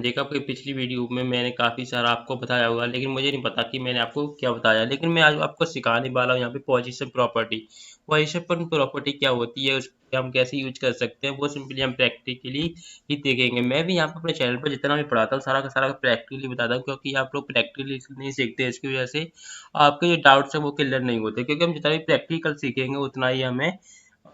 देखा कि पिछली वीडियो में मैंने काफ़ी सारा आपको बताया होगा, लेकिन मुझे नहीं पता कि मैंने आपको क्या बताया। लेकिन मैं आज आपको सिखाने वाला हूँ यहाँ पे पोजीशन प्रॉपर्टी। पोजीशन प्रॉपर्टी क्या होती है, उसको हम कैसे यूज कर सकते हैं, वो सिंपली हम प्रैक्टिकली ही देखेंगे। मैं भी यहाँ पे अपने चैनल पर जितना भी पढ़ाता हूँ सारा का सारा प्रैक्टिकली बताता हूँ, क्योंकि आप लोग प्रैक्टिकली नहीं सीखते, इसकी वजह से आपके जो डाउट्स हैं वो क्लियर नहीं होते। क्योंकि हम जितना भी प्रैक्टिकल सीखेंगे उतना ही हमें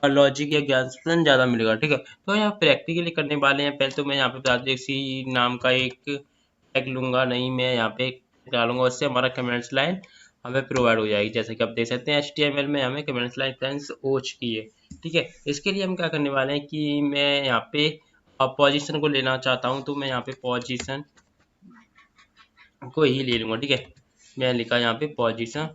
लॉजिक या ज्ञान ज़्यादा मिलेगा। ठीक है, तो यहाँ प्रैक्टिकली करने वाले हैं। पहले तो मैं यहाँ पे बता दूँ, सी नाम का एक टैग लूंगा, नहीं मैं यहाँ पे डालूंगा, उससे हमारा कमेंट्स लाइन हमें प्रोवाइड हो जाएगी। जैसे कि आप देख सकते हैं HTML में हमें कमेंट्स लाइन फ्रेंड्स ओच की है। ठीक है, इसके लिए हम क्या करने वाले हैं कि मैं यहाँ पे पोजीशन को लेना चाहता हूँ, तो मैं यहाँ पे पोजीशन को ही ले लूंगा। ठीक है, मैं लिखा यहाँ पे पोजीशन,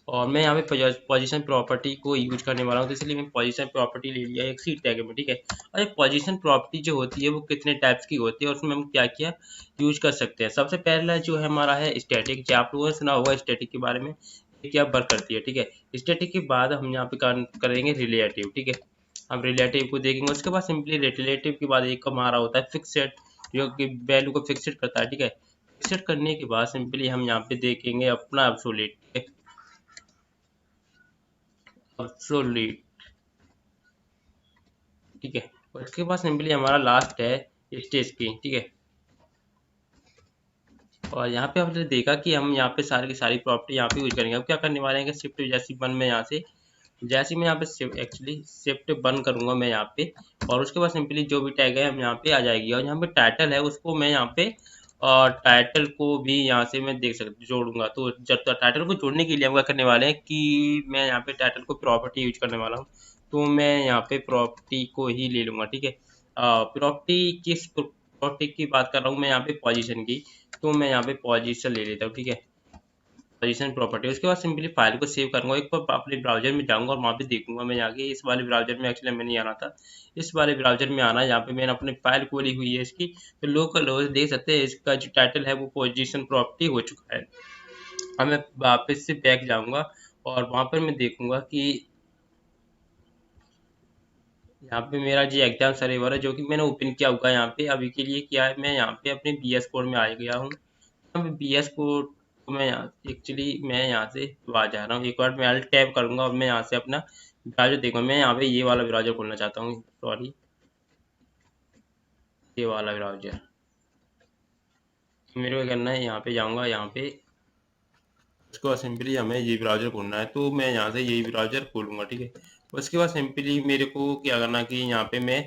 और मैं यहाँ पे पोजीशन प्रॉपर्टी को यूज करने वाला हूँ, तो इसलिए मैं पोजीशन प्रॉपर्टी ले लिया एक सी टैग में। ठीक है, और ये पोजीशन प्रॉपर्टी जो होती है वो कितने टाइप्स की होती है और उसमें हम क्या क्या यूज कर सकते हैं। सबसे पहला जो है हमारा है स्टैटिक, जो आप लोगों ने सुना होगा स्टैटिक के बारे में, ये क्या वर्क करती है। ठीक है, स्टैटिक के बाद हम यहाँ पे करेंगे रिलेटिव। ठीक है, हम रिलेटिव को देखेंगे। उसके बाद सिंपली रिलेटिव के बाद एक हमारा होता है फिक्सेड, जो कि वैल्यू को फिक्सेड करता है। ठीक है, फिक्सेड करने के बाद सिंपली हम यहाँ पे देखेंगे अपना एब्सोल्यूट। एब्सोल्यूट, ठीक है, उसके बाद सिंपली हमारा लास्ट है स्टेज की। ठीक है, और यहाँ पे हमने देखा कि हम यहाँ पे सारी की सारी प्रॉपर्टी यहाँ पे यूज करेंगे। अब क्या करने वाले हैं कि शिफ्ट जैसी वन में यहाँ से, जैसे मैं यहाँ पे एक्चुअली शिफ्ट वन करूंगा मैं यहाँ पे, और उसके बाद सिंपली जो भी टैग है हम यहाँ पे आ जाएगी। और यहाँ पे टाइटल है उसको मैं यहाँ पे, और टाइटल को भी यहाँ से मैं देख सकता जोड़ूंगा। तो जब टाइटल को जोड़ने के लिए हम क्या करने वाले हैं कि मैं यहाँ पे टाइटल को प्रॉपर्टी यूज करने वाला हूँ, तो मैं यहाँ पे प्रॉपर्टी को ही ले लूंगा। ठीक है, प्रॉपर्टी किस प्रॉपर्टी की बात कर रहा हूँ मैं यहाँ पे, पोजीशन की, तो मैं यहाँ पे पोजीशन ले लेता हूँ। ठीक है, पोजीशन प्रॉपर्टी, उसके बाद सिंपली फाइल को सेव करूंगा। एक बार अपने ब्राउजर में जाऊंगा और वहाँ पे देखूंगा मैं जाके, इस वाले ब्राउजर में एक्चुअली मैं नहीं आना था, इस वाले ब्राउजर में आना है। यहाँ पे मैंने अपनी फाइल खोली हुई है इसकी, तो लोकल हो देख सकते हैं इसका जो टाइटल है वो पोजीशन प्रॉपर्टी हो चुका है। अब मैं वापस से बैक जाऊंगा और वहाँ पर मैं देखूंगा कि यहाँ पे मेरा जो एग्जाम सर्वर है जो कि मैंने ओपन किया हुआ है यहाँ पे अभी के लिए, क्या है मैं यहाँ पे अपने BS कोड में आ गया हूँ। मैं BS कोड को मैं यहाँ एक्चुअली मैं यहाँ से आ जा रहा हूँ। एक बार मैं अल्ट टैब करूंगा और मैं यहाँ से अपना ब्राउजर देखूंगा। मैं यहाँ पे ये वाला ब्राउजर खोलना चाहता हूँ, सॉरी ये वाला ब्राउजर मेरे को करना है। यहाँ पे जाऊँगा, यहाँ पे उसके बाद सिंपली हमें ये ब्राउजर खोलना है, तो मैं यहाँ से यही ब्राउजर खोलूंगा। ठीक है, उसके बाद सिंपली मेरे को क्या करना है कि यहाँ पे मैं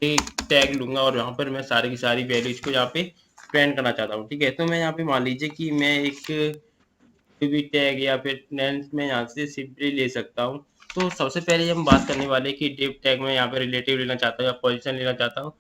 एक टैग लूंगा और यहाँ पर मैं सारी की सारी वैल्यूज को यहाँ पे प्रिंट करना चाहता हूँ। ठीक है, तो मैं यहाँ पे मान लीजिए कि मैं एक कोई भी टैग या फिर लेंथ में यहाँ से सिंपली ले सकता हूँ। तो सबसे पहले हम बात करने वाले कि डिव टैग में यहाँ पे रिलेटिव लेना चाहता हूँ या पोजीशन लेना चाहता हूँ,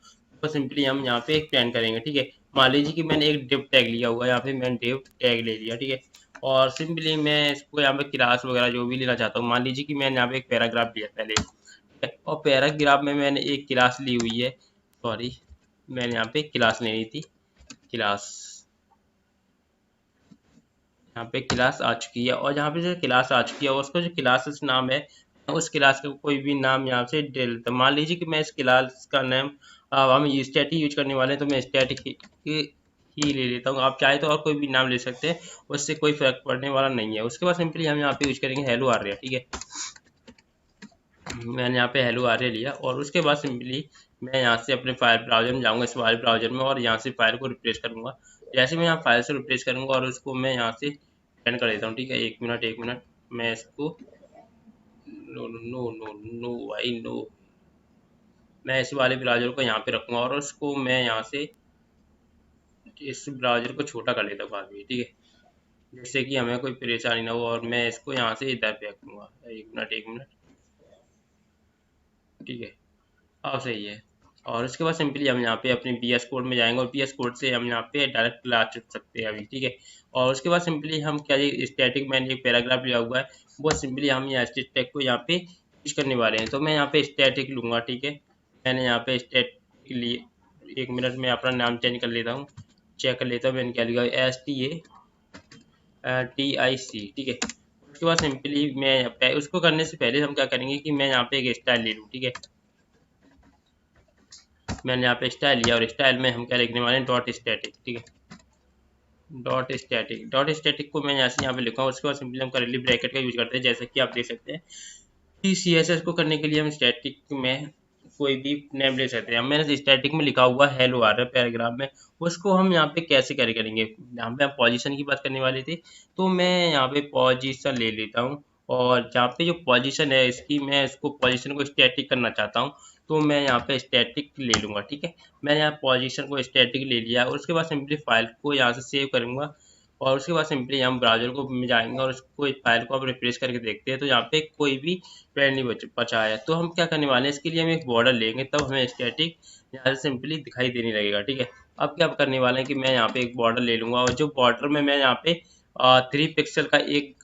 तो सिंपली हम यहाँ पे एक प्रिंट करेंगे। ठीक है, मान लीजिए कि मैंने एक डिव टैग लिया हुआ है, यहाँ पे मैंने डिव टैग ले लिया। ठीक है, और सिंपली मैं इसको यहाँ पे क्लास वगैरह जो भी लेना चाहता हूँ, मान लीजिए कि मैंने यहाँ पे एक पैराग्राफ लिया पहले। ठीक है, और पैराग्राफ में मैंने एक क्लास ली हुई है, सॉरी मैंने यहाँ पे क्लास लेनी थी, क्लास यहाँ पे क्लास आ चुकी है। और यहाँ पे जो क्लास आ चुकी है उसका जो क्लासेस नाम है, उस क्लास का कोई भी नाम यहाँ से दे देता हूँ। मान लीजिए कि मैं इस क्लास का नाम हम स्टैटिक यूज करने वाले हैं, तो मैं स्टैटिक ही ले लेता हूँ। आप चाहे तो और कोई भी नाम ले सकते हैं, उससे कोई फर्क पड़ने वाला नहीं है। उसके बाद सिंपली हम यहाँ पे यूज करेंगे हेलो आर्या। ठीक है, मैंने यहाँ पे हेलो आर्या लिया, और उसके बाद सिंपली मैं यहाँ से अपने फाइल ब्राउजर में जाऊँगा, इस फाइल ब्राउजर में, और यहाँ से फाइल को रिप्लेस करूँगा। जैसे मैं यहाँ फाइल से रिप्लेस करूँगा और उसको मैं यहाँ से सेंड कर देता हूँ। ठीक है, एक मिनट एक मिनट, मैं इसको नो नो नो नो भाई नो, मैं इस वाले ब्राउजर को यहाँ पे रखूँगा और उसको मैं यहाँ से इस ब्राउजर को छोटा कर लेता हूँ काफ़ी। ठीक है, जिससे कि हमें कोई परेशानी ना हो, और मैं इसको यहाँ से इधर पे रखूँगा। एक मिनट एक मिनट, ठीक है, अब सही है। और उसके बाद सिंपली हम यहाँ पे अपने BS कोड में जाएंगे और BS कोड से हम यहाँ पे डायरेक्ट क्लास चुन सकते हैं अभी। ठीक है, और उसके बाद सिंपली हम क्या, ये स्टैटिक मैंने एक पैराग्राफ लिया हुआ है, वो सिंपली हम यहाँ स्टैटिक को यहाँ पे यूज करने वाले हैं। तो मैं यहाँ पे स्टैटिक लूंगा। ठीक है, मैंने यहाँ पे स्टैटिक लिए, एक मिनट में अपना नाम चेंज कर लेता हूँ, चेक कर लेता हूँ मैंने क्या लिखा, STATIC। ठीक है, उसके बाद सिंपली मैं उसको करने से पहले हम क्या करेंगे कि मैं यहाँ पे एक स्टाइल ले लूँ। ठीक है, मैंने यहाँ पे स्टाइल लिया और स्टाइल में हम क्या लिखने वाले हैं, डॉट स्टैटिक, ठीक है। डॉट स्टैटिक को मैं यहाँ पे लिखा हूँ। उसके बाद सिंपली हम करेली ब्रैकेट का यूज करते हैं, जैसे कि आप देख सकते हैं कि CSS को करने के लिए हम स्टैटिक में कोई भी नेम ले सकते हैं। मैंने स्टैटिक में लिखा हुआ हेलो आ रहा है पैराग्राफ में, उसको हम यहाँ पे कैसे करेंगे। यहाँ पे हम पोजीशन की बात करने वाले थे, तो मैं यहाँ पे पोजीशन ले लेता हूँ, और जहाँ पे जो पोजीशन है इसकी, मैं इसको पोजीशन को स्टैटिक करना चाहता हूँ, तो मैं यहाँ पे स्टैटिक ले लूँगा, ठीक है। मैंने यहाँ पोजीशन को स्टैटिक ले लिया और उसके बाद सिंपली फाइल को यहाँ से सेव करूँगा, और उसके बाद सिंपली हम ब्राउज़र को में जाएंगे और उसको इस फाइल को आप रिफ्रेश करके देखते हैं, तो यहाँ पे कोई भी पेड़ नहीं बचा है। तो हम क्या करने वाले हैं, इसके लिए हम एक बॉर्डर लेंगे, तब हमें स्टैटिक यहाँ से सिंपली दिखाई देने लगेगा, ठीक है। अब क्या करने वाले हैं कि मैं यहाँ पे एक बॉर्डर ले लूँगा, और जो बॉर्डर में मैं यहाँ पे 3 पिक्सल का एक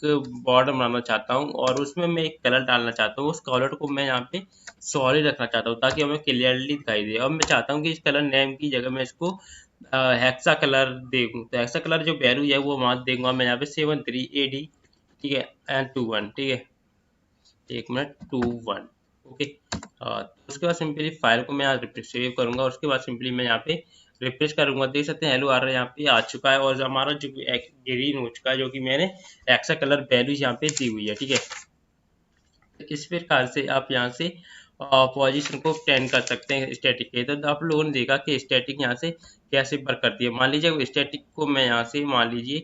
बॉर्डर बनाना चाहता हूँ, और उसमें मैं एक कलर डालना चाहता हूँ। उस कलर को मैं यहाँ पे सॉलिड रखना चाहता हूँ, ताकि हमें क्लियरली दिखाई दे। और मैं चाहता हूँ कि इस कलर नेम की जगह मैं इसको हेक्सा कलर देखूँ, तो हेक्सा कलर जो वैल्यू है वो वहाँ देखूंगा मैं यहाँ पे 73AD, ठीक है, एंड 21, ठीक है, 1 मिनट 21, ओके। उसके बाद सिंपली फाइल को मैं यहाँ सेव करूंगा, और उसके बाद सिंपली मैं यहाँ पे रिफ्रेश करूंगा। देख सकते हैं हेलो आ रहा है, यहाँ पे आ चुका है, और हमारा जो ग्रीन हो चुका है, जो कि मैंने एक्सा कलर वैल्यू यहाँ पे दी हुई है, ठीक है। इस प्रकार से आप यहाँ से पोजीशन को टेन कर सकते हैं स्टैटिक के। तो आप लोगों ने देखा कि स्टैटिक यहाँ से कैसे वर्क करती है। मान लीजिए स्टैटिक को मैं यहाँ से मान लीजिए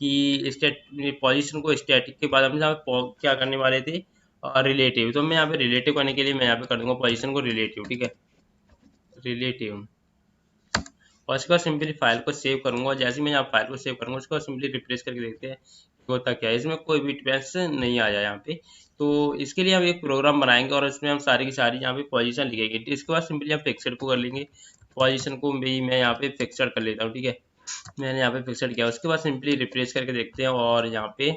कि पोजीशन को स्टैटिक के बाद हम यहाँ क्या करने वाले थे, रिलेटिव। तो मैं यहाँ पे रिलेटिव करने के लिए मैं यहाँ पे कर दूंगा पोजीशन को रिलेटिव, ठीक है, रिलेटिव। और उसके बाद सिंपली फाइल को सेव करूंगा, और जैसे मैं यहाँ फाइल को सेव करूंगा उसके बाद सिंपली रिप्लेस करके देखते हैं कि होता क्या है। इसमें कोई भी डिफरेंस नहीं आया यहाँ पे। तो इसके लिए हम एक प्रोग्राम बनाएंगे, और इसमें हम सारी की सारी यहाँ पे पोजीशन लिखेंगे। तो इसके बाद सिंपली हम फिक्सड को कर लेंगे, पोजीशन को भी मैं यहाँ पे फिक्सड कर लेता हूँ, ठीक है। मैंने यहाँ पे फिक्सड किया, उसके बाद सिंपली रिप्लेस करके देखते हैं, और यहाँ पे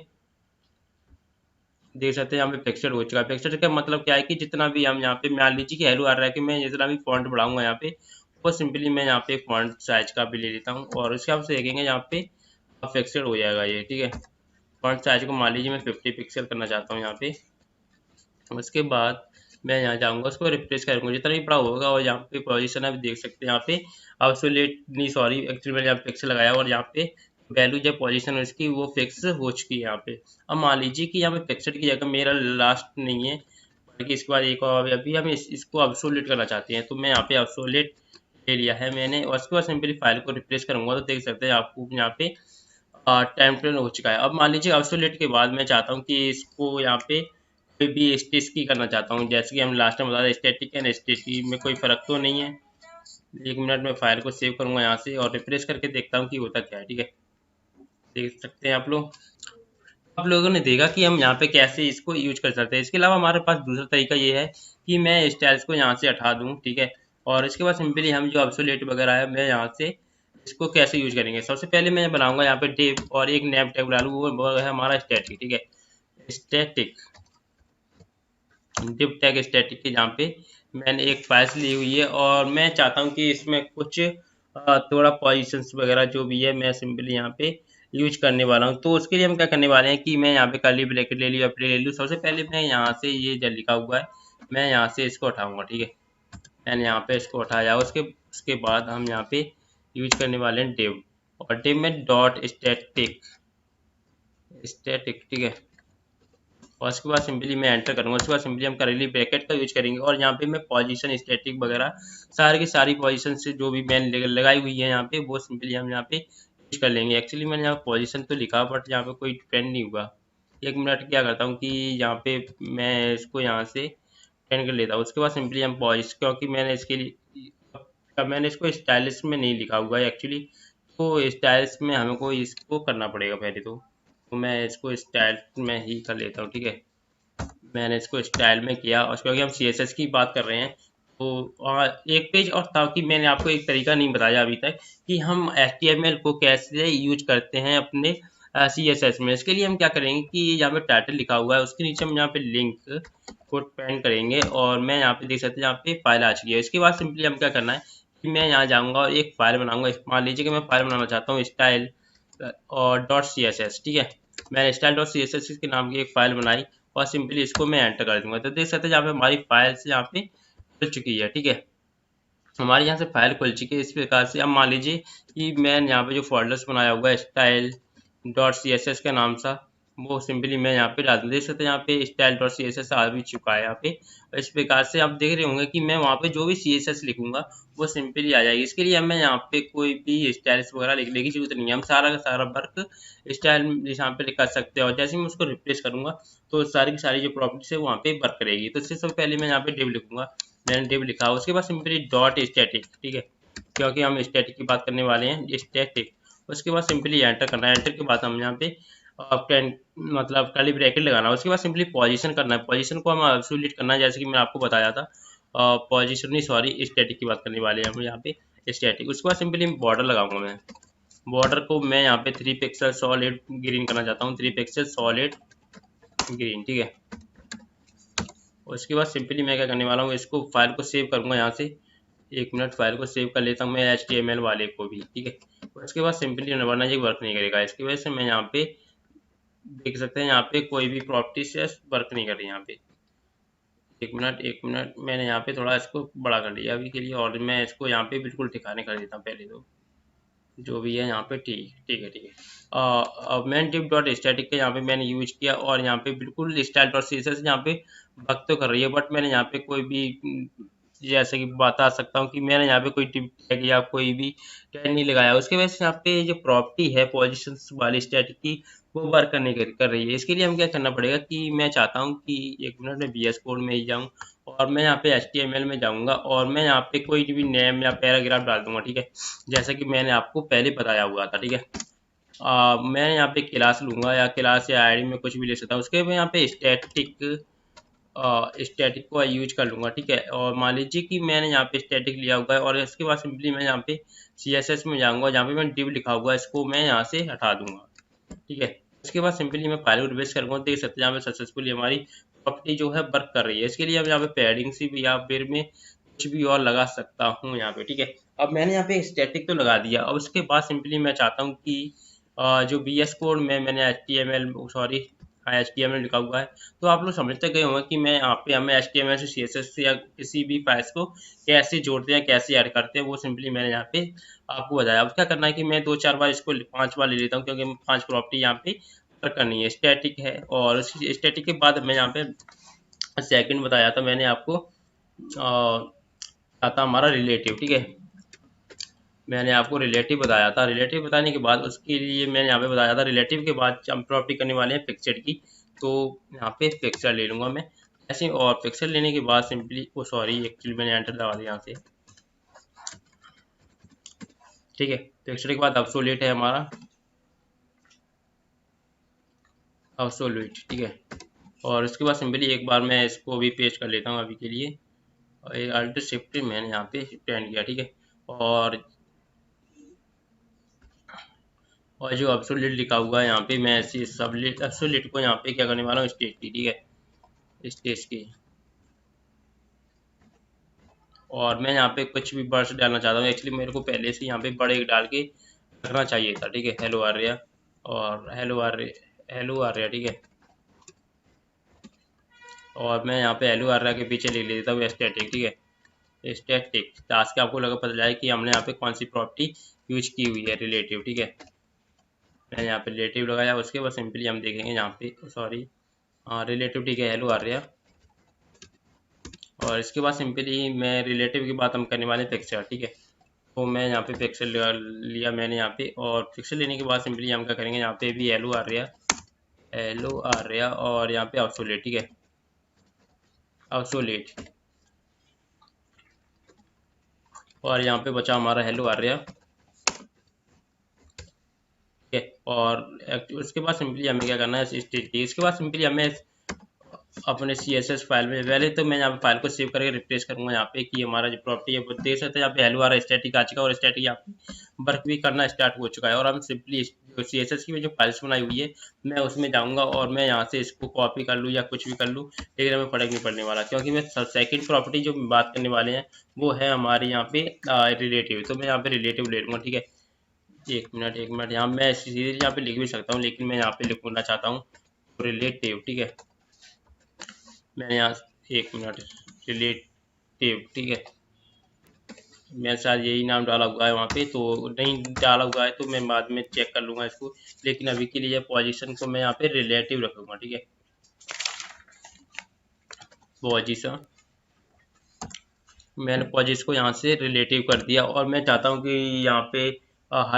देख सकते हैं यहाँ पे फिक्सड हो चुका है। फिक्सड का मतलब क्या है कि जितना भी हम यहाँ पे मान लीजिए कि हेलो आ रहा है, कि मैं जितना भी फॉन्ट बढ़ाऊंगा यहाँ पे, वो सिंपली मैं यहाँ पे फॉन्ट साइज का भी ले लेता हूँ, और उसके हिसाब से देखेंगे यहाँ पे फिक्सड हो जाएगा ये, ठीक है। फॉन्ट साइज को मान लीजिए मैं 50 पिक्सल करना चाहता हूँ यहाँ पे। उसके बाद मैं यहाँ जाऊँगा, उसको रिफ्रेश करूँगा, जितना भी बड़ा होगा। और यहाँ पे पोजीशन आप देख सकते हैं यहाँ पे ऑब्सोलेट नहीं, सॉरी एक्चुअली मैंने यहाँ पे पिक्सल लगाया, और यहाँ पे वैल्यू जो पोजीशन है उसकी वो फिक्स हो चुकी है यहाँ पे। अब मान लीजिए कि यहाँ पे फिक्सड की जगह मेरा लास्ट नहीं है, बल्कि इसके बाद एक और अभी हम इसको ऑब्सोलेट करना चाहते हैं, तो मैं यहाँ पे ऑब्सोलेट ले लिया है मैंने। और उसके बाद सिंपली फाइल को रिफ्रेश करूँगा, तो देख सकते हैं आपको यहाँ पे टाइम ट्रेन हो चुका है। अब मान लीजिए ऑब्सोलेट के बाद मैं चाहता हूँ कि इसको यहाँ पे कोई भी स्टेटिक करना चाहता हूँ, जैसे कि हम लास्ट में बता रहे स्टैटिक एंड स्टेटिक में कोई फर्क तो नहीं है। 1 मिनट में फाइल को सेव करूंगा यहाँ से, और रिफ्रेश करके देखता हूँ कि होता क्या है, ठीक है। देख सकते हैं आप लोगों ने देखा कि हम यहाँ पे कैसे इसको यूज कर सकते हैं। इसके अलावा हमारे पास दूसरा तरीका ये है कि मैं स्टाइल्स को यहाँ से हटा दूँ, ठीक है। और इसके बाद सिंपली हम जो ऑब्सोलेट वगैरह है, मैं यहाँ से इसको कैसे यूज करेंगे। सबसे पहले मैं बनाऊंगा यहाँ पे डिव, और एक नेम टैग डालू, वो है हमारा स्टैटिक, ठीक है, स्टैटिक डिव टैग स्टैटिक के। जहाँ पे मैंने एक फाइल ली हुई है, और मैं चाहता हूँ कि इसमें कुछ थोड़ा पोजीशंस वगैरह जो भी है मैं सिंपली यहाँ पे यूज करने वाला हूँ। तो उसके लिए हम क्या करने वाले हैं कि मैं यहाँ पे कर्ली ब्रैकेट ले लिया, ले लूँ। सबसे पहले मैं यहाँ से ये जो लिखा हुआ है, मैं यहाँ से इसको उठाऊंगा, ठीक है। मैंने यहाँ पे इसको उठाया, उसके बाद हम यहाँ पे यूज करने वाले हैं डिव, और डिव में डॉट स्टैटिक, ठीक है। और उसके बाद सिंपली मैं एंटर करूंगा। उसके बाद सिंपली हम करेली ब्रैकेट का यूज करेंगे, और यहाँ पे मैं पोजीशन स्टैटिक वगैरह सारी की सारी पोजीशन से जो भी मैंने लगाई हुई है यहाँ पे, वो सिंपली हम यहाँ पे यूज कर लेंगे। एक्चुअली मैंने यहाँ पोजीशन तो लिखा, बट यहाँ पे कोई ट्रेंड नहीं हुआ। 1 मिनट क्या करता हूँ कि यहाँ पे मैं इसको यहाँ से ट्रेंड कर लेता हूँ। उसके बाद सिंपली हम पोजिशन, क्योंकि मैंने इसके लिए मैंने इसको स्टाइलिश में नहीं लिखा हुआ है एक्चुअली, तो स्टाइलिश में हमको इसको करना पड़ेगा पहले तो मैं इसको स्टाइल में ही कर लेता हूँ, ठीक है। मैंने इसको स्टाइल में किया, और क्योंकि हम CSS की बात कर रहे हैं, तो एक पेज और था कि मैंने आपको एक तरीका नहीं बताया अभी तक कि हम HTML को कैसे यूज करते हैं अपने CSS में। इसके लिए हम क्या करेंगे कि यहाँ पे टाइटल लिखा हुआ है, उसके नीचे हम यहाँ पे लिंक को पेन करेंगे, और मैं यहाँ पे देख सकते हैं यहाँ पे फाइल आ चुकी है। इसके बाद सिंपली हम क्या करना है कि मैं यहाँ जाऊँगा और एक फाइल बनाऊंगा। मान लीजिए कि मैं फाइल बनाना चाहता हूँ स्टाइल और .css, ठीक है। मैंने स्टाइल .css के नाम की एक फाइल बनाई, और सिंपली इसको मैं एंटर कर दूंगा। तो देख सकते हैं यहाँ पे हमारी फाइल से यहाँ पे खुल चुकी है, ठीक है। हमारे यहाँ से फाइल खुल चुकी है। इस प्रकार से अब मान लीजिए कि मैं यहाँ पे जो फोल्डर्स बनाया हुआ है style dot C S S के नाम सा, वो सिंपली मैं यहाँ पे डाल दूँ। देख सकते हैं यहाँ पे style dot C S S आ भी चुका है यहाँ पे। इस प्रकार से आप देख रहे होंगे कि मैं वहाँ पे जो भी सी एस एस लिखूंगा वो सिंपली आ जाएगी। इसके लिए मैं यहाँ पे कोई भी स्टाइल्स वगैरह लिखने की जरूरत नहीं है। हम सारा का सारा वर्क स्टाइल यहाँ पे कर सकते हैं, और जैसे ही मैं उसको रिप्लेस करूंगा तो सारी की सारी जो प्रॉपर्टीज है वहाँ पे वर्क करेगी। तो इससे सबसे पहले मैं यहाँ पे डिव लिखूंगा। मैंने डिव लिखा, उसके बाद सिंपली डॉट स्टैटिक, ठीक है, क्योंकि हम स्टैटिक की बात करने वाले हैं, स्टैटिक। उसके बाद सिंपली एंटर करना है। एंटर के बाद हम यहाँ पे टेन मतलब कर्ली ब्रैकेट लगाना है। उसके बाद सिंपली पोजीशन करना है। पोजीशन को हम एब्सोल्यूट करना है, जैसे कि मैंने आपको बताया था। पोजीशन नहीं, सॉरी, स्टैटिक की बात करने वाले हैं हम यहाँ पे, स्टैटिक। उसके बाद सिंपली बॉर्डर लगाऊंगा मैं। बॉर्डर को मैं यहाँ पे 3 पिक्सल सॉलिड ग्रीन करना चाहता हूँ, 3 पिक्सल सॉलिड ग्रीन, ठीक है। उसके बाद सिंपली मैं क्या करने वाला हूँ, इसको फाइल को सेव करूंगा यहाँ से। 1 मिनट, फाइल को सेव कर लेता हूँ मैं HTML वाले को भी, ठीक है। उसके बाद सिंपली वरना ये वर्क नहीं करेगा। इसकी वजह से मैं यहाँ पे देख सकते हैं यहाँ पे कोई भी प्रॉपर्टी से वर्क नहीं कर रही यहाँ पे। 1 मिनट मैंने यहाँ पे थोड़ा इसको बड़ा कर लिया अभी के लिए, और मैं इसको यहाँ पे बिल्कुल ठिकाने कर देता हूँ पहले तो, जो भी है यहाँ पे, ठीक ठीक है, ठीक है। अब मैन टिप डॉट स्टैटिक का यहाँ पे मैंने यूज किया, और यहाँ पे बिल्कुल style dot C S S यहाँ पे वर्क तो कर रही है, बट मैंने यहाँ पे कोई भी जैसे कि बता सकता हूँ कि मैंने यहाँ पे कोई टिप टैग या कोई भी टैग नहीं लगाया। उसके वजह से यहाँ पे जो प्रॉपर्टी है पोजिशन वाली स्टैटिक की, वो वर्क नहीं कर रही है। इसके लिए हम क्या करना पड़ेगा कि मैं चाहता हूँ कि 1 मिनट में VS कोड में ही जाऊँ, और मैं यहाँ पे HTML में जाऊँगा, और मैं यहाँ पे कोई भी नेम या पैराग्राफ डाल दूंगा, ठीक है, जैसा कि मैंने आपको पहले बताया हुआ था, ठीक है। मैं यहाँ पे क्लास लूंगा, या क्लास या आईडी में कुछ भी ले सकता हूँ। उसके बाद यहाँ पे स्टैटिक को यूज कर लूंगा, ठीक है। और मान लीजिए कि मैंने यहाँ पे स्टैटिक लिया हुआ है, और इसके बाद सिंपली मैं यहाँ पे CSS में जाऊँगा, जहाँ पे मैंने डिव लिखा हुआ है, इसको मैं यहाँ से हटा दूंगा, ठीक है। उसके बाद सिंपली मैं फाइल को रिफ्रेश करूँगा, देख सकते हैं यहाँ पे सक्सेसफुली हमारी प्रॉपर्टी जो है वर्क कर रही है। इसके लिए अब यहाँ पे पैडिंग सी भी या फिर मैं कुछ भी और लगा सकता हूँ यहाँ पे, ठीक है। अब मैंने यहाँ पे स्टैटिक तो लगा दिया। अब उसके बाद सिंपली मैं चाहता हूँ कि जो VS कोड में मैंने HTML लिखा हुआ है, तो आप लोग समझते गए होंगे कि मैं यहाँ पे हमें HTML से CSS से या किसी भी फाइल्स को कैसे जोड़ते हैं, कैसे ऐड करते हैं, वो सिंपली मैंने यहाँ पे आपको बताया। अब क्या करना है कि मैं 2-4 बार इसको 5 बार ले लेता हूँ, क्योंकि 5 प्रॉपर्टी यहाँ पे करनी है। स्टैटिक है, और स्टैटिक के बाद मैं यहाँ पे सेकंड बताया था मैंने आपको, आता हमारा रिलेटिव, ठीक है। मैंने आपको रिलेटिव बताया था। रिलेटिव बताने के बाद उसके लिए मैंने यहाँ पे बताया था, रिलेटिव के बाद हम प्रॉपर्टी करने वाले हैं पिक्चर की। तो यहाँ पे पिक्चर ले लूंगा मैं ऐसे, और पिक्चर लेने के बाद सिंपली, ओ सॉरी, एक्चुअली मैंने एंटर दबा दिया यहाँ से, ठीक है। पिक्चर के बाद अब्सोल्यूट है हमारा, अब्सोल्यूट, ठीक है। और उसके बाद सिंपली एक बार मैं इसको भी पेस्ट कर लेता हूँ अभी के लिए, और अल्ट शिफ्ट मैंने यहाँ पे शिफ्ट एंड किया, ठीक है। और जो एब्सोल्यूट लिखा हुआ है यहाँ पे, मैं ऐसे सब एब्सोल्यूट को यहाँ पे क्या करने वाला हूँ, स्टेज की, ठीक है, स्टेज की। और मैं यहाँ पे कुछ भी वर्ड्स डालना चाहता हूँ। एक्चुअली मेरे को पहले से यहाँ पे बड़े डाल के रखना चाहिए था, ठीक है, हेलो आर्या, और हेलो आर्या, हेलो आर्या, ठीक है। और मैं यहाँ पे हेलो आर्या के पीछे लिख लेता हूँ स्टैटिक, ठीक है, स्टैटिक। टास्क आपको लगा पता चला कि हमने यहाँ पे कौन सी प्रॉपर्टी यूज की हुई है, रिलेटिव, ठीक है। मैंने यहाँ पे रिलेटिव लगाया। उसके बाद सिंपली हम देखेंगे यहाँ पे, सॉरी, रिलेटिव, ठीक है, हेलो आर्या। और इसके बाद सिंपली मैं रिलेटिव की बात हम करने वाले पिक्चर, ठीक है। तो मैं यहाँ पे पिक्सल लिया मैंने यहाँ पे, और पिक्सल लेने के बाद सिंपली हम क्या करेंगे, यहाँ पे भी एलो आ रहा है, एलो आ रहा, और यहाँ पे ऑब्सोलेट, ठीक है, ऑब्सोलेट। और यहाँ पे बचा हमारा हेलो आ रहा, ठीक है। और उसके बाद सिंपली हमें क्या करना है, इसके बाद सिंपली हमें अपने CSS फाइल में, पहले तो मैं यहाँ पे फाइल को सेव करके रिप्लेस करूंगा यहाँ पे, कि हमारा जो प्रॉपर्टी है वो देख सकते हैं यहाँ पे हेलो आ रहा है, स्टैटिक आ चुका है, और स्टैटिक यहाँ पे वर्क भी करना स्टार्ट हो चुका है। और हम सिंपली जो CSS की जो फाइल्स बनाई हुई है, मैं उसमें जाऊंगा, और मैं यहाँ से इसको कॉपी कर लूँ या कुछ भी कर लूँ, लेकिन हमें फर्क नहीं पड़ने वाला, क्योंकि मैं सेकेंड प्रॉपर्टी जो बात करने वाले हैं वो है हमारे यहाँ पे रिलेटिव। तो मैं यहाँ पे रिलेटिव ले लूँगा, ठीक है। 1 मिनट यहाँ मैं सीधे यहाँ पे लिख भी सकता हूँ, लेकिन मैं यहाँ पे लिखना चाहता हूँ रिलेटिव, ठीक है। मैंने यहाँ 1 मिनट रिलेटिव, ठीक है, मैं शायद यही नाम डाला हुआ है वहाँ पे, तो नहीं डाला हुआ है तो मैं बाद में चेक कर लूँगा इसको। लेकिन अभी के लिए पोजीशन को मैं यहाँ पे रिलेटिव रखूँगा, ठीक है। पोजीशन, मैंने पोजीशन को यहाँ से रिलेटिव कर दिया और मैं चाहता हूँ कि यहाँ पे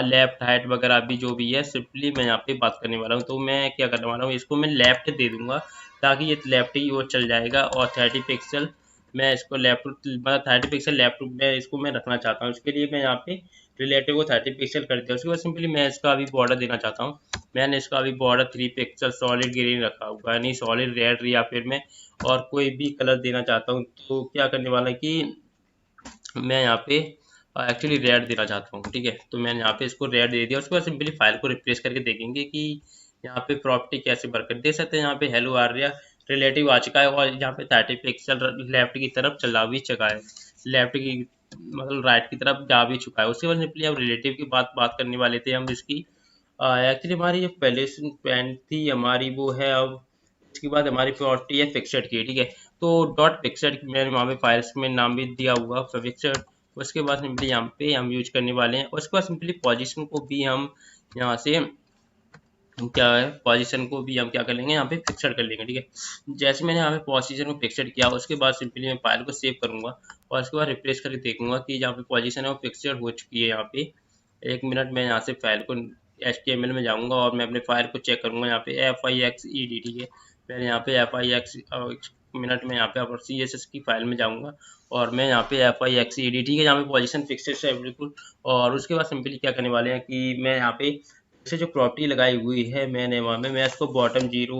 लेफ्ट हाइट वगैरह भी जो भी है सिंपली मैं यहाँ पे बात करने वाला हूँ। तो मैं क्या करने वाला हूँ, इसको मैं लेफ्ट दे दूंगा ताकि ये लेफ्ट ही वो चल जाएगा। और 30 पिक्सल मैं इसको लेफ्ट, मतलब 30 पिक्सल लेफ्ट में इसको मैं रखना चाहता हूँ। इसके लिए मैं यहाँ पे रिलेटिव को 30 पिक्सल कर दिया। उसके बाद सिंपली मैं इसका अभी बॉर्डर देना चाहता हूँ। मैंने इसका अभी बॉर्डर 3 पिक्सल सॉलिड ग्रीन रखा हुआ है, नहीं सॉलिड रेड, या फिर मैं और कोई भी कलर देना चाहता हूँ। तो क्या करने वाला है कि मैं यहाँ पे एक्चुअली रेड देना चाहता हूँ, ठीक है। तो मैंने यहाँ पे इसको रेड दे दिया। उसके बाद सिंपली फाइल को रिप्लेस करके देखेंगे कि यहाँ पे प्रॉपर्टी कैसे वर्क कर, देख सकते हैं यहाँ पे हेलो आर्या रिलेटिव आ चुका है और यहाँ पे 30 पिक्सल लेफ्ट की तरफ चला भी चुका है, लेफ्ट की मतलब राइट की तरफ जा भी चुका है। उसके बाद सिंपली अब रिलेटिव की बात करने वाले थे हम इसकी। एक्चुअली हमारी जो पहले से पेन थी हमारी वो है अब, इसके बाद हमारी प्रॉपर्टी है फिक्सड की, ठीक है। तो डॉट फिक्सड मैंने वहाँ पे फाइल्स में नाम भी दिया हुआ फिक्सड। उसके बाद सिंपली यहाँ पे हम यूज करने वाले हैं। उसके बाद सिंपली पोजीशन को भी हम यहाँ से क्या है, पोजीशन को भी हम क्या कर लेंगे यहाँ पे फिक्सड कर लेंगे, ठीक है। जैसे मैंने यहाँ पे पोजीशन को फिक्सड किया उसके बाद सिंपली मैं फाइल को सेव करूंगा और उसके बाद रिप्लेस करके देखूंगा कि यहाँ पे पोजीशन है वो फिक्सड हो चुकी है। यहाँ पे 1 मिनट में यहाँ से फाइल को HTML में जाऊंगा और मैं अपने फाइल को चेक करूंगा। यहाँ पे FIXED, ठीक है। मैंने यहाँ पे FIX मिनट में यहाँ पे और CSS की फाइल में जाऊंगा और मैं यहाँ पे FIXED, ठीक है, यहाँ पे पोजीशन फिक्सड है बिल्कुल। और उसके बाद सिंपली क्या करने वाले हैं कि मैं यहाँ पे से जो प्रॉपर्टी लगाई हुई है मैंने वहाँ में, मैं इसको बॉटम जीरो,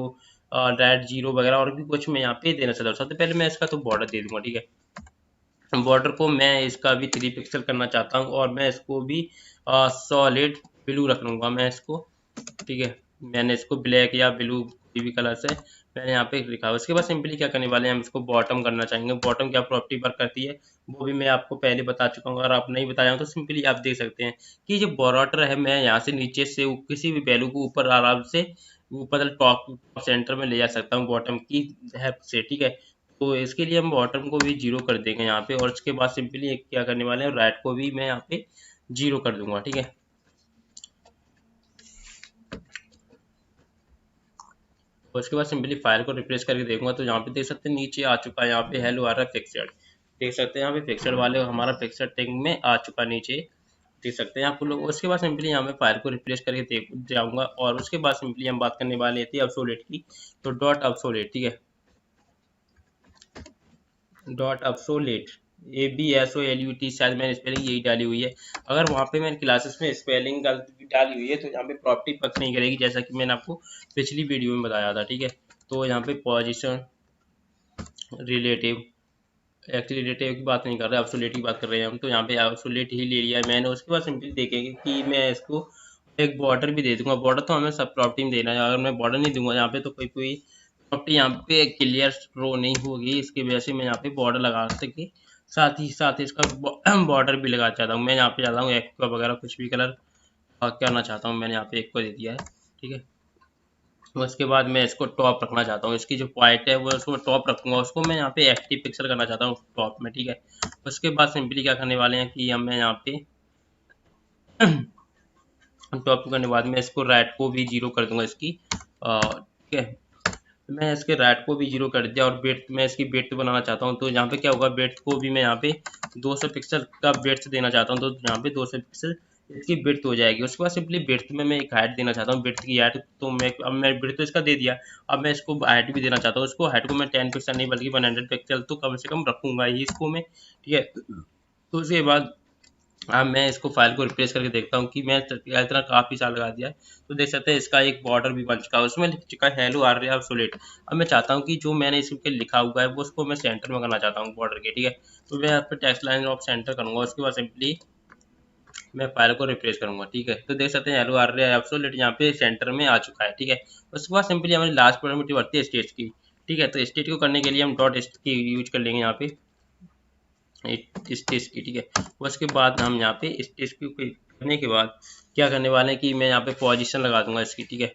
रेड जीरो वगैरह और भी कुछ मैं यहाँ पे देना चाहता हूँ। सबसे पहले मैं इसका तो बॉर्डर दे दूंगा, ठीक है। बॉर्डर को मैं इसका भी 3 पिक्सल करना चाहता हूँ और मैं इसको भी सॉलिड ब्लू रख लूँगा मैं इसको, ठीक है। मैंने इसको ब्लैक या ब्लू कोई भी कलर से मैंने यहाँ पे लिखा है। उसके बाद सिंपली क्या करने वाले हैं, हम इसको बॉटम करना चाहेंगे। बॉटम क्या प्रॉपर्टी वर्क करती है वो भी मैं आपको पहले बता चुका हूँ। अगर आप नहीं बताया हो तो सिंपली आप देख सकते हैं कि जो बॉर्डर है मैं यहाँ से नीचे से किसी भी वैल्यू को ऊपर आराम से ऊपर टॉप सेंटर में ले जा सकता हूँ बॉटम की हेल्प से, ठीक है। तो इसके लिए हम बॉटम को भी जीरो कर देंगे यहाँ पे और उसके बाद सिंपली क्या करने वाले हैं, राइट को भी मैं यहाँ पे जीरो कर दूंगा, ठीक है। और उसके बाद सिंपली फाइल को रिप्लेस करके देखूंगा तो यहाँ पे देख सकते हैं नीचे आ चुका है, यहाँ पे हेलो आ रहा है फिक्सड, देख सकते हैं यहाँ पे फिक्सड वाले हमारा फिक्सड टैग में आ चुका नीचे, देख सकते हैं आप लोग। उसके बाद सिंपली यहाँ पे फाइल को रिप्लेस करके देख जाऊंगा और उसके बाद सिंपली हम बात करने वाले थे ऑब्सोलेट की। तो डॉट ऑब्सोलेट, ठीक है, डॉट ऑब्सोलेट ABSOLUT, शायद मैंने स्पेलिंग यही डाली हुई है। अगर वहाँ पे मैंने क्लासेस में स्पेलिंग गलत डाली हुई है तो यहाँ पे प्रॉपर्टी पक्ष नहीं करेगी, जैसा कि मैंने आपको पिछली वीडियो में बताया था, ठीक है। तो यहाँ पे पोजीशन रिलेटिव, एक्चुअली रिलेटिव की बात नहीं कर रहे, ऑब्सोलेट की बात कर रहे हैं हम। तो यहाँ पे ऑब्सोलेट ही ले लिया है मैंने। उसके बाद सिंपली देखेंगे कि मैं इसको एक बॉर्डर भी दे दूंगा। बॉर्डर तो हमें सब प्रॉपर्टी में देना है, अगर मैं बॉर्डर नहीं दूंगा यहाँ पे तो कोई कोई प्रॉपर्टी यहाँ पे क्लियर रो नहीं होगी। इसकी वजह से मैं यहाँ पे बॉर्डर लगा सके, साथ ही इसका बॉर्डर भी लगा चाहता हूँ। मैं यहाँ पे चाहता हूँ एक्वा वगैरह कुछ भी कलर करना चाहता हूँ, मैंने यहाँ पे एक को दे दिया है, ठीक है। उसके बाद मैं इसको टॉप रखना चाहता हूँ, इसकी जो पॉइंट है वो उसको टॉप रखूंगा। उसको मैं यहाँ पे 80 पिक्सल करना चाहता हूँ टॉप में, ठीक है। उसके बाद सिंपली क्या करने वाले हैं कि हम मैं यहाँ पे टॉप करने के बाद मैं इसको राइट को भी जीरो कर दूंगा इसकी, ठीक है। मैं इसके राइट को भी जीरो कर दिया और बेट मैं इसकी बेट बनाना चाहता हूँ। तो यहाँ पे क्या होगा, बेट को भी मैं यहाँ पे 200 पिक्सल का बेट देना चाहता हूँ। तो यहाँ पे 200 पिक्सल इसकी बेट हो जाएगी। उसके बाद सिंपली बेट में मैं एक हाइट देना चाहता हूँ, बेट की हाइट। तो मैं बेट तो इसका दे दिया, अब मैं इसको हाइट भी देना चाहता हूँ। उसको हाइट को मैं 10 पिक्सल नहीं बल्कि 100 पिक्सल तो कम से कम रखूंगा ही इसको मैं, ठीक है। तो उसके बाद अब मैं इसको फाइल को रिप्लेस करके देखता हूँ कि मैं इतना काफ़ी साल लगा दिया है। तो देख सकते हैं इसका एक बॉर्डर भी बन चुका है, उसमें लिख चुका है हेलो आर्या ऑब्सोलेट। अब मैं चाहता हूँ कि जो मैंने इसके लिखा हुआ है वो उसको मैं सेंटर में करना चाहता हूँ बॉर्डर के, ठीक है। तो मैं यहाँ पे टेक्स्ट लाइन ऑफ सेंटर करूँगा। उसके बाद सिंपली मैं फाइल को रिप्लेस करूँगा, ठीक है। तो देख सकते हैं हेलो आर्या ऑब्सोलेट यहाँ पे सेंटर में आ चुका है, ठीक है। उसके बाद सिंपली हमारी लास्ट प्रॉपर्टी बढ़ती है स्टेट की, ठीक है। तो स्टेट को करने के लिए हम डॉट स्टेट की यूज कर लेंगे यहाँ पे स्टेज की, ठीक है। उसके बाद हम यहाँ पे स्टेज की करने के बाद क्या करने वाले हैं कि मैं यहाँ पे पोजीशन लगा दूंगा इसकी, ठीक है।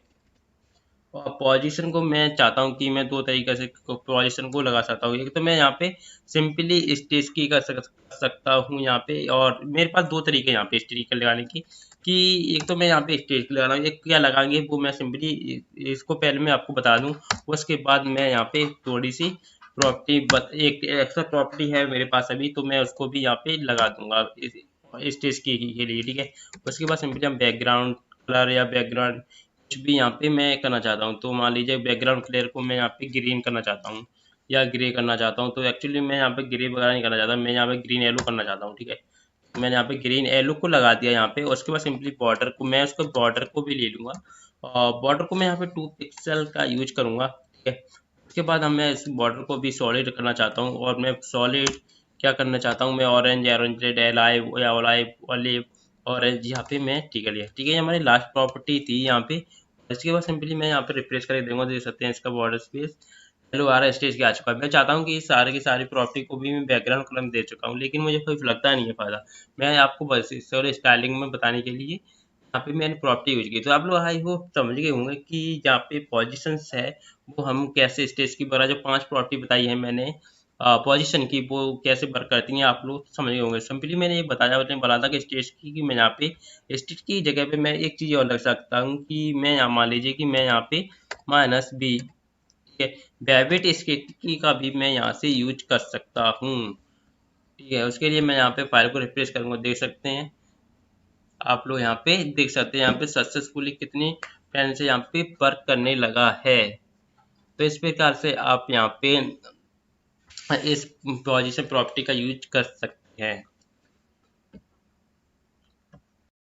और पोजीशन को मैं चाहता हूँ कि मैं दो तरीके से पोजीशन को लगा सकता हूँ। एक तो मैं यहाँ पे सिंपली स्टेज की सकता हूँ यहाँ पे, और मेरे पास दो तरीके हैं यहाँ पे स्टेज की लगाने की, कि एक तो मैं यहाँ पे स्टेज की लगा रहा हूँ, एक क्या लगाएंगे वो मैं सिंपली इसको पहले मैं आपको बता दूँ। उसके बाद मैं यहाँ पे थोड़ी सी प्रॉपर्टी, एक एक्स्ट्रा प्रॉपर्टी है मेरे पास अभी, तो मैं उसको भी यहाँ पे लगा दूंगा स्टेज के लिए, ठीक है। उसके बाद सिंपली हम बैकग्राउंड कलर या बैकग्राउंड कुछ भी यहाँ पे मैं करना चाहता हूँ, तो मान लीजिए बैकग्राउंड कलर को मैं यहाँ पे ग्रीन करना चाहता हूँ या ग्रे करना चाहता हूँ, तो एक्चुअली मैं यहाँ पे ग्रे वगैरह नहीं करना चाहता, मैं यहाँ पे ग्रीन येलो करना चाहता हूँ, ठीक है। तो मैंने यहाँ पे ग्रीन येलो को लगा दिया यहाँ पे। उसके बाद सिंपली बॉर्डर को मैं उसको बॉर्डर को भी ले लूंगा, और बॉर्डर को मैं यहाँ पे 2 पिक्सल का यूज करूंगा, ठीक है। उसके बाद हम मैं इस बॉर्डर को भी सॉलिड करना चाहता हूँ, और मैं सॉलिड क्या करना चाहता हूँ, मैं ऑरेंज ऑरेंज रेड एलाइव या ऑलिव ऑरेंज यहाँ पे मैं ठीक है लिया, ठीक है। ये हमारी लास्ट प्रॉपर्टी थी यहाँ पे। इसके बाद सिंपली मैं यहाँ पे रिफ्रेश करके दूंगा, देख सकते हैं इसका बॉर्डर स्पेस हेलो आ रहा है, स्टेज के आ चुका है। मैं चाहता हूँ कि सारे की सारी प्रॉपर्टी को भी मैं बैकग्राउंड कलर में दे चुका हूँ, लेकिन मुझे कोई लगता नहीं है फायदा। मैं आपको बस सॉरी स्टाइलिंग में बताने के लिए यहाँ पे मैंने प्रॉपर्टी यूज की, तो आप लोग आई होप समझ गए होंगे कि जहाँ पे पोजिशंस है वो हम कैसे स्टेज की बना, जो 5 प्रॉपर्टी बताई है मैंने पोजीशन की, वो कैसे वर्क करती हैं आप लोग समझ गए होंगे। सिंपली मैंने ये बताया, मैंने बोला था कि स्टेज की कि मैं यहाँ पे स्टेज की जगह पे मैं एक चीज़ और लग सकता हूँ, कि मैं यहाँ मान लीजिए कि मैं यहाँ पे -b, ठीक है, बेबिट स्केटी का भी मैं यहाँ से यूज कर सकता हूँ, ठीक है। उसके लिए मैं यहाँ पे फाइल को रिफ्रेश करूंगा, देख सकते हैं आप लोग यहाँ पे देख सकते हैं यहाँ पे सक्सेसफुली कितनी टाइम से यहाँ पे वर्क करने लगा है। तो इस प्रकार से आप यहाँ पे इस पोजीशन प्रॉपर्टी का यूज कर सकते हैं।